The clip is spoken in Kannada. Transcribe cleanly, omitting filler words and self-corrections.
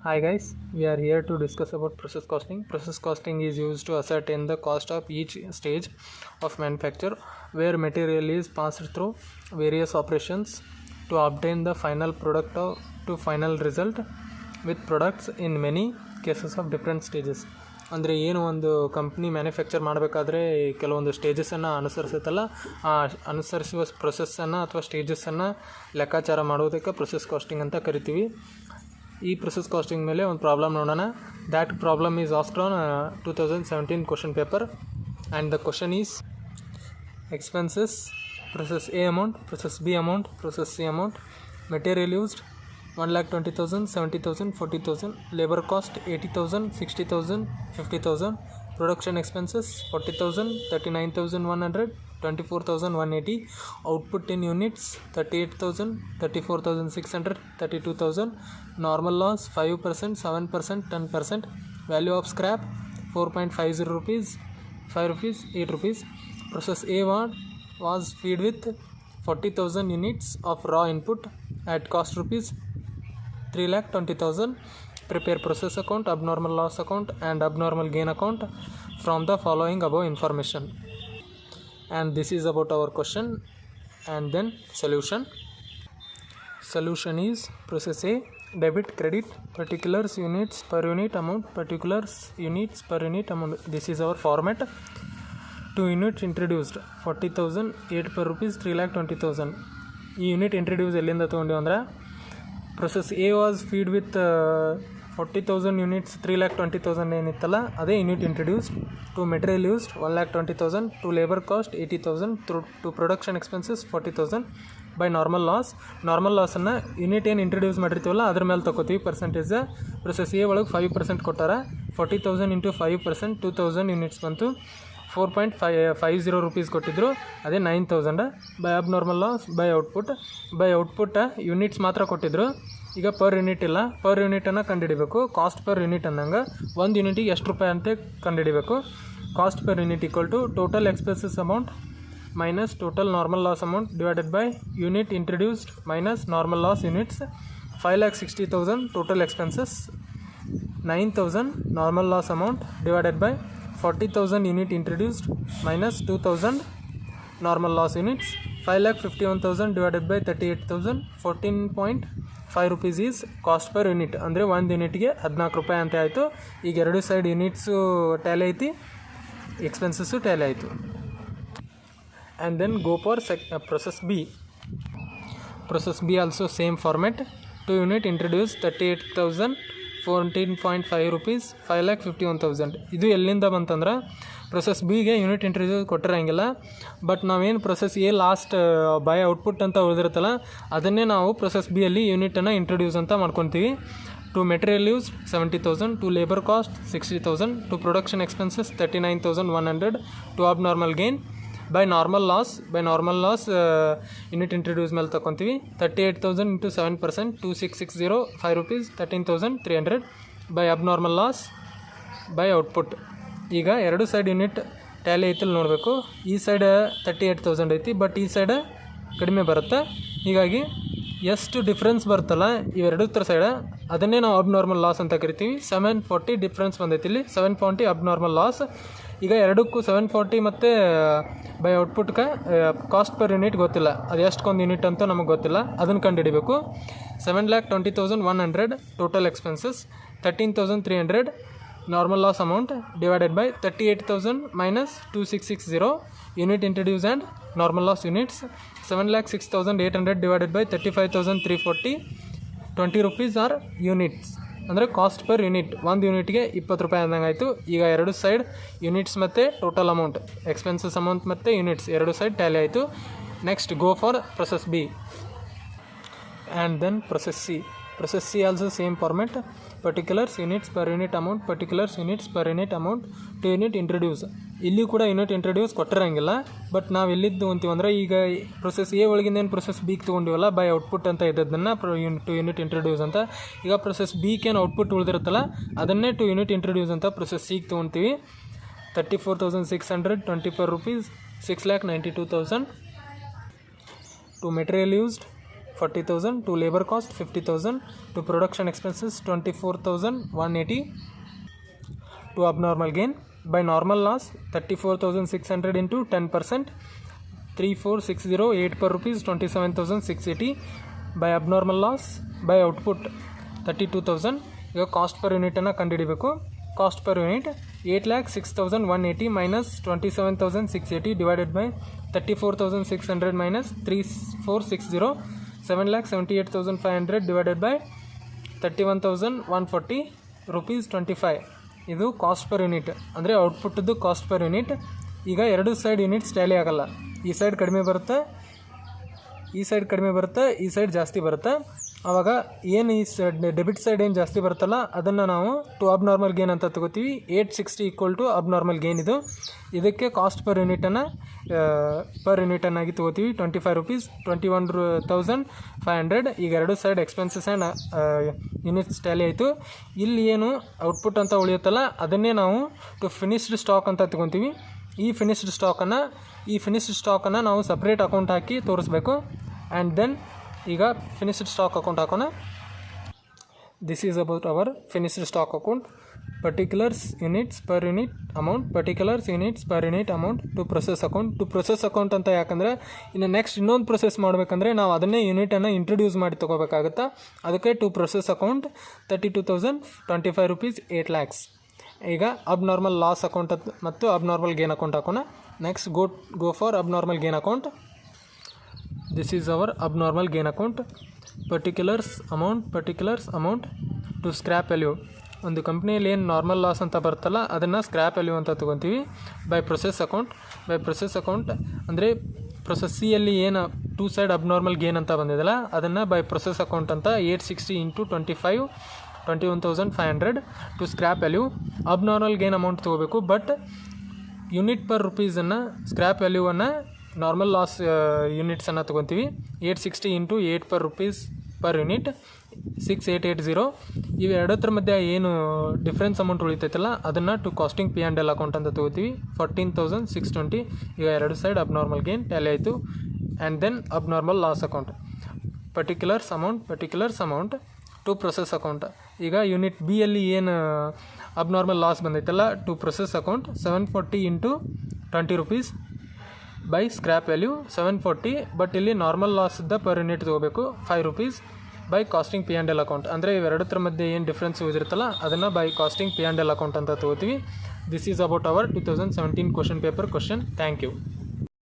Hi guys, we are here to discuss about process costing. Process costing is used to ascertain the cost of each stage of manufacture where material is passed through various operations to obtain the final product to final result with products in many cases of different stages. ಅಂದರೆ ಏನು ಒಂದು ಕಂಪ್ನಿ ಮ್ಯಾನುಫ್ಯಾಕ್ಚರ್ ಮಾಡಬೇಕಾದ್ರೆ ಕೆಲವೊಂದು ಸ್ಟೇಜಸನ್ನು ಅನುಸರಿಸುತ್ತಲ್ಲ, ಆ ಅನುಸರಿಸುವ ಪ್ರೊಸೆಸ್ಸನ್ನು ಅಥವಾ ಸ್ಟೇಜಸನ್ನು ಲೆಕ್ಕಾಚಾರ ಮಾಡೋದಕ್ಕೆ ಪ್ರೊಸೆಸ್ ಕಾಸ್ಟಿಂಗ್ ಅಂತ ಕರಿತೀವಿ. ಈ ಪ್ರೊಸೆಸ್ ಕಾಸ್ಟಿಂಗ್ ಮೇಲೆ ಒಂದು ಪ್ರಾಬ್ಲಮ್ ನೋಡೋಣ. That problem is asked on 2017 question paper and the question is expenses, process A amount, process B amount, process C amount, material used 1,20,000, 70,000, 40,000, labor cost 80,000, 60,000, 50,000, production expenses 40,000, 39,100, 24,180, output in units 38,000, 34,600, 32,000, normal loss 5%, 7%, 10%, value of scrap 4.50 rupees, 5 rupees, 8 rupees. Process A1 was feed with 40,000 units of raw input at cost rupees 3,20,000. Prepare process account, abnormal loss account and abnormal gain account from the following above information. And this is about our question and then solution. Solution is process A, debit, credit, particulars, units per unit amount, particulars, units per unit amount. This is our format. 2 units introduced 40,000, 8 per rupees, 3,20,000. ಈ ಯೂನಿಟ್ ಇಂಟ್ರಡ್ಯೂಸ್ ಎಲ್ಲಿಂದ ತೊಗೊಂಡಿವಿ ಅಂದ್ರೆ process A was feed with 40,000 units 3,20,000 ಏನಿತ್ತಲ್ಲ ಅದೇ unit introduced. To material used 1,20,000, to labour cost 80,000, to production expenses 40,000. By normal ಲಾಸನ್ನು ಯೂನಿಟ್ ಏನು ಇಂಟ್ರಡ್ಯೂಸ್ ಮಾಡಿರ್ತೀವಲ್ಲ ಅದ್ರ ಮೇಲೆ ತೊಗೋತೀವಿ ಪರ್ಸೆಂಟೇಜ್. ಪ್ರೊಸೆಸ್ ಎ ಒಳಗೆ 5% ಕೊಟ್ಟಾರ. 40,000 ಇಂಟು 5%, 2,000 ಯೂನಿಟ್ಸ್ ಬಂತು. 4.50 rupees ಕೊಟ್ಟಿದ್ರು, ಅದೇ 9,000. By abnormal loss by output units ಮಾತ್ರ ಕೊಟ್ಟಿದ್ರು. ಈಗ ಪರ್ ಯೂನಿಟ್ ಇಲ್ಲ, ಪರ್ ಯೂನಿಟನ್ನು ಕಂಡುಹಿಡಿಬೇಕು. ಕಾಸ್ಟ್ ಪರ್ ಯೂನಿಟ್ ಅಂದಂಗೆ ಒಂದು ಯೂನಿಟಿಗೆ ಎಷ್ಟು ರೂಪಾಯಿ ಅಂತ ಕಂಡುಹಿಡಿಬೇಕು. Cost per unit equal to total expenses amount minus total normal loss amount divided by unit introduced minus normal loss units. 5,60,000 total expenses, 9,000 normal loss amount divided by 40,000 unit introduced minus 2,000 normal loss units. 5,51,000 divided by 38,000, 14.5 rupees is cost per unit. ಅಂದರೆ ಒಂದು ಯೂನಿಟ್ಗೆ 14 ರೂಪಾಯಿ ಅಂತ ಆಯಿತು. ಈಗ ಎರಡು ಸೈಡ್ ಯೂನಿಟ್ಸು ಟ್ಯಾಲಿ ಐತಿ, ಎಕ್ಸ್ಪೆನ್ಸಸ್ಸು ಟ್ಯಾಲಿ ಆಯಿತು. And then go for process B. Process B also same format. 2 unit introduced 38,000, 14.5 rupees, 5,51,000. ಇದು ಎಲ್ಲಿಂದ ಬಂತಂದ್ರೆ ಪ್ರೊಸೆಸ್ ಬಿಗೆ ಯೂನಿಟ್ ಇಂಟ್ರಡ್ಯೂಸ್ ಕೊಟ್ಟಿರಂಗಿಲ್ಲ. ಬಟ್ ನಾವೇನು process A last by output ಅಂತ ಉಳಿದಿರುತ್ತಲ್ಲ ಅದನ್ನೇ ನಾವು ಪ್ರೊಸೆಸ್ ಬಿಯಲ್ಲಿ ಯೂನಿಟನ್ನು ಇಂಟ್ರಡ್ಯೂಸ್ ಅಂತ ಮಾಡ್ಕೊತೀವಿ. To material use 70,000, to labour cost 60,000, to production expenses 39,100, to abnormal gain. By normal loss unit introduce ಮೇಲೆ ತೊಗೊತೀವಿ. 38,000 into 7%, 2,660, 5 rupees, 13,300. By abnormal loss by output. ಈಗ ಎರಡು ಸೈಡ್ ಯೂನಿಟ್ ಟ್ಯಾಲಿ ಐತಲ್ಲಿ ನೋಡಬೇಕು. ಈ ಸೈಡ್ 38,000 ಐತಿ, ಬಟ್ ಈ ಸೈಡ್ ಕಡಿಮೆ ಬರುತ್ತೆ. ಹೀಗಾಗಿ ಎಷ್ಟು ಡಿಫ್ರೆನ್ಸ್ ಬರುತ್ತಲ್ಲ ಇವೆರಡು ಸೈಡ್ ಅದನ್ನೇ ನಾವು ಅಬ್ನಾರ್ಮಲ್ ಲಾಸ್ ಅಂತ ಕರಿತೀವಿ. 740 ಡಿಫ್ರೆನ್ಸ್ ಬಂದೈತಿ ಇಲ್ಲಿ, 740 ಅಬ್ನಾರ್ಮಲ್ ಲಾಸ್. ಈಗ ಎರಡಕ್ಕೂ 740 ಮತ್ತು ಬೈ ಔಟ್ಪುಟ್ಗೆ ಕಾಸ್ಟ್ ಪರ್ ಯೂನಿಟ್ ಗೊತ್ತಿಲ್ಲ, ಅದು ಎಷ್ಟೊಂದು ಯೂನಿಟ್ ಅಂತ ನಮಗೆ ಗೊತ್ತಿಲ್ಲ, ಅದನ್ನು ಕಂಡುಹಿಡಿಬೇಕು. 7,20,100 total expenses, 13,300 normal loss amount divided by 38,000 minus 2,660 unit introduce and normal loss units. 7,06,800 divided by 35,340, 20 rupees are units. ಅಂದರೆ ಕಾಸ್ಟ್ ಪರ್ ಯೂನಿಟ್ ಒಂದು ಯೂನಿಟ್ಗೆ 20 ರೂಪಾಯಿ ಅಂದಂಗೆ ಆಯಿತು. ಈಗ ಎರಡು ಸೈಡ್ ಯೂನಿಟ್ಸ್ ಮತ್ತು ಟೋಟಲ್ ಅಮೌಂಟ್ ಎಕ್ಸ್ಪೆನ್ಸಸ್ ಅಮೌಂಟ್ ಮತ್ತು ಯೂನಿಟ್ಸ್ ಎರಡು ಸೈಡ್ ಟ್ಯಾಲಿ ಆಯಿತು. Next go for process B and then process C. Process C also same format. Particulars units per unit amount, particulars units per unit amount, to unit introduce. ಇಲ್ಲಿ ಕೂಡ ಯೂನಿಟ್ ಇಂಟ್ರಡ್ಯೂಸ್ ಕೊಟ್ಟಿರಂಗಿಲ್ಲ, ಬಟ್ ನಾವು ಎಲ್ಲಿದ್ದು ತೊಗೊಂತೀವಿ ಅಂದರೆ ಈಗ ಪ್ರೊಸೆಸ್ ಎ ಒಳಗಿಂದ ಏನು ಪ್ರೊಸೆಸ್ ಬಿಗೆ ತೊಗೊಂಡಿವಲ್ಲ ಬೈ ಔಟ್ಪುಟ್ ಅಂತ ಇದ್ದದನ್ನು ಟು ಯೂನಿಟ್ ಇಂಟ್ರಡ್ಯೂಸ್ ಅಂತ. ಈಗ ಪ್ರೊಸೆಸ್ ಬಿಗೇನು ಔಟ್ಪುಟ್ ಉಳಿದಿರುತ್ತಲ್ಲ ಅದನ್ನೇ ಟು ಯೂನಿಟ್ ಇಂಟ್ರಡ್ಯೂಸ್ ಅಂತ ಪ್ರೊಸೆಸ್ ಸಿಗೆ ತೊಗೊತೀವಿ. 34,600, 24 rupees, 6,92,000. To material used 40,000, to labor cost 50,000, to production expenses 24,180, to abnormal gain. By normal loss 34,600 into 10%, 34,608 per rupees 27,680. By abnormal loss, by output 32,000. ಈಗ ಕಾಸ್ಟ್ ಪರ್ ಯೂನಿಟನ್ನು ಕಂಡುಹಿಡಿಬೇಕು. Cost per unit 8,06,180 minus 27,680 divided by 34,600 minus 3460, 7,78,500 divided by 31,140 rupees 25. ಇದು ಕಾಸ್ಟ್ ಪರ್ ಯೂನಿಟ್ ಅಂದರೆ ಔಟ್ಪುಟ್ಟದ್ದು ಕಾಸ್ಟ್ ಪರ್ ಯೂನಿಟ್. ಈಗ ಎರಡು ಸೈಡ್ ಯೂನಿಟ್ಸ್ ಟ್ಯಾಲಿ ಆಗೋಲ್ಲ. ಈ ಸೈಡ್ ಕಡಿಮೆ ಬರುತ್ತೆ, ಈ ಸೈಡ್ ಕಡಿಮೆ ಬರುತ್ತೆ, ಈ ಸೈಡ್ ಜಾಸ್ತಿ ಬರುತ್ತೆ. ಆವಾಗ ಏನು ಈ ಸೈಡ್ ಡೆಬಿಟ್ ಸೈಡ್ ಏನು ಜಾಸ್ತಿ ಬರುತ್ತಲ್ಲ ಅದನ್ನು ನಾವು ಟು ಅಬ್ನಾರ್ಮಲ್ ಗೇನ್ ಅಂತ ತಗೋತೀವಿ. 860 ಈಕ್ವಲ್ ಟು ಅಬ್ನಾರ್ಮಲ್ ಗೇನ್. ಇದಕ್ಕೆ ಕಾಸ್ಟ್ ಪರ್ ಯೂನಿಟನ್ನಾಗಿ ತಗೋತೀವಿ 25 rupees, 21,500. ಈಗ ಎರಡು side expenses and units Tally ಆಯಿತು. ಇಲ್ಲಿ ಏನು ಔಟ್ಪುಟ್ ಅಂತ ಉಳಿಯುತ್ತಲ್ಲ ಅದನ್ನೇ ನಾವು ಟು ಫಿನಿಶ್ಡ್ ಸ್ಟಾಕ್ ಅಂತ ತಗೊತೀವಿ. ಈ ಫಿನಿಶ್ಡ್ ಸ್ಟಾಕನ್ನು ನಾವು ಸಪ್ರೇಟ್ ಅಕೌಂಟ್ ಹಾಕಿ ತೋರಿಸ್ಬೇಕು. ಆ್ಯಂಡ್ ದೆನ್ ಈಗ ಫಿನಿಶ್ಡ್ ಸ್ಟಾಕ್ ಅಕೌಂಟ್ ಹಾಕೋಣ. This is about our finished stock account. Particulars units per unit amount, particulars units per unit amount to process account. To process account ಅಂತ ಯಾಕಂದರೆ ಇನ್ನು ನೆಕ್ಸ್ಟ್ ಇನ್ನೊಂದು ಪ್ರೊಸೆಸ್ ಮಾಡಬೇಕಂದ್ರೆ ನಾವು ಅದನ್ನೇ ಯೂನಿಟನ್ನು ಇಂಟ್ರೊಡ್ಯೂಸ್ ಮಾಡಿ ತೊಗೋಬೇಕಾಗುತ್ತಾ. ಅದಕ್ಕೆ to process account 32,000, 25 rupees, 8 lakhs. ಈಗ ಅಬ್ನಾರ್ಮಲ್ ಲಾಸ್ ಅಕೌಂಟ್ ಮತ್ತು ಅಬ್ನಾರ್ಮಲ್ ಗೇನ್ ಅಕೌಂಟ್ ಹಾಕೋಣ. Next go for abnormal gain account. This is our abnormal gain account. Particulars amount to scrap value. ಒಂದು ಕಂಪ್ನಿಯಲ್ಲಿ ಏನು ನಾರ್ಮಲ್ ಲಾಸ್ ಅಂತ ಬರ್ತಲ್ಲ ಅದನ್ನು ಸ್ಕ್ರ್ಯಾಪ್ ವ್ಯಾಲ್ಯೂ ಅಂತ ತೊಗೊತೀವಿ. ಬೈ ಪ್ರೊಸೆಸ್ ಅಕೌಂಟ್ ಅಂದರೆ ಪ್ರೊಸೆಸ್ ಸಿಯಲ್ಲಿ ಏನು ಟೂ ಸೈಡ್ ಅಬ್ನಾರ್ಮಲ್ ಗೇನ್ ಅಂತ ಬಂದಿದೆಯಲ್ಲ ಅದನ್ನು ಬೈ ಪ್ರೊಸೆಸ್ ಅಕೌಂಟ್ ಅಂತ 860 into 25, 21,500 to scrap value. Abnormal gain amount ತೊಗೋಬೇಕು, ಬಟ್ ಯೂನಿಟ್ ಪರ್ ರುಪೀಸನ್ನು ಸ್ಕ್ರ್ಯಾಪ್ ವ್ಯಾಲ್ಯೂವನ್ನು ನಾರ್ಮಲ್ ಲಾಸ್ ಯೂನಿಟ್ಸನ್ನು ತೊಗೊತೀವಿ. 860 into 8 per rupees per unit 6880. ಇವೆರಡತ್ರ ಮಧ್ಯೆ ಏನು ಡಿಫ್ರೆನ್ಸ್ ಅಮೌಂಟ್ ಉಳಿತೈತಲ್ಲ ಅದನ್ನು ಟು ಕಾಸ್ಟಿಂಗ್ P&L ಅಕೌಂಟ್ ಅಂತ ತೊಗೋತೀವಿ. 14,620. ಈಗ ಎರಡು ಸೈಡ್ ಅಬ್ನಾರ್ಮಲ್ ಗೇನ್ ಟ್ಯಾಲಿ ಆಯಿತು. And then abnormal loss account. Particulars amount to process account. ಈಗ ಯೂನಿಟ್ ಬಿ ಅಲ್ಲಿ ಏನು ಅಬ್ನಾರ್ಮಲ್ ಲಾಸ್ ಬಂದೈತಲ್ಲ to process account 740 into 20 rupees by scrap value 740. But ಇಲ್ಲಿ ನಾರ್ಮಲ್ ಲಾಸ್ದ ಪರ್ ಯೂನಿಟ್ ತೊಗೋಬೇಕು 5 rupees by casting P&L account. ಅಂದರೆ ಇವೆರಡತ್ರ ಮಧ್ಯೆ ಏನು ಡಿಫ್ರೆನ್ಸ್ ಇದಿರುತ್ತಲ್ಲ ಅದನ್ನು ಬೈ ಕಾಸ್ಟಿಂಗ್ P&L ಅಕೌಂಟ್ ಅಂತ ತೊಗೋತೀವಿ. This is about our 2017 question paper question. Thank you.